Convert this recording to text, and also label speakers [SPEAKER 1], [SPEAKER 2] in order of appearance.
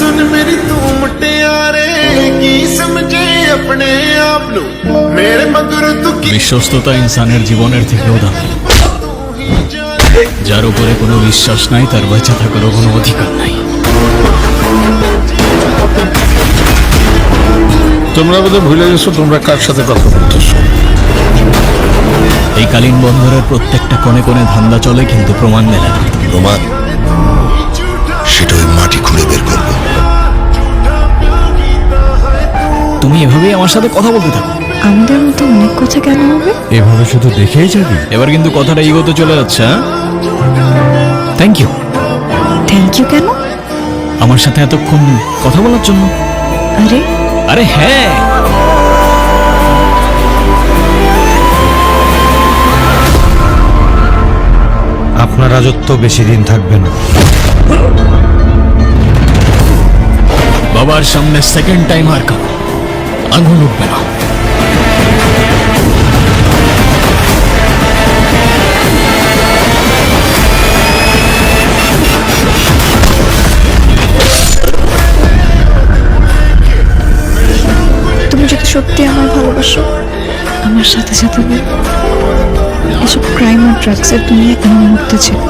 [SPEAKER 1] सुन मेरी तू मुटियारे की समझे अपने आप नु मेरे मगर तू की
[SPEAKER 2] বিশ্বস্ততা ইনসানের জীবনের থেকেও দামি। যার উপরে কোনো বিশ্বাস নাই তার বেঁচে থাকারও কোনো অধিকার নাই।
[SPEAKER 3] তোমরা বোধহয় ভুলে গেছো তোমরা কার সাথে কথা বলতেছো।
[SPEAKER 2] এই কালীন বন্দরের প্রত্যেকটা কোণে কোণে ধান্দা চলে, কিন্তু প্রমাণ মেলে না।
[SPEAKER 4] প্রমাণ সেটা ওই মাটি খুঁড়ে বের করবো।
[SPEAKER 2] তুমি এভাবেই আমার সাথে কথা বলতে থাকো।
[SPEAKER 5] আমাদের মতো অনেক কথা কেন হবে?
[SPEAKER 2] এভাবে শুধু দেখেই যাবি? এবার কিন্তু কথাটা ইগোতে চলে যাচ্ছে। Thank you.
[SPEAKER 5] থ্যাংক ইউ কেন?
[SPEAKER 2] আমার সাথে এতক্ষণ কথা বলার জন্য।
[SPEAKER 5] আরে
[SPEAKER 2] আরে হ্যাঁ,
[SPEAKER 6] আপনার রাজত্ব বেশি দিন থাকবে না।
[SPEAKER 2] বাবার সামনে সেকেন্ড টাইম আর কাম আগুন উঠবে না।
[SPEAKER 5] তুমি যদি সত্যি আমায় ভালোবাসো, আমার সাথে সাথে এসব ক্রাইম আর ড্রাগসের দুনিয়া এই মুহূর্তে ছেড়ে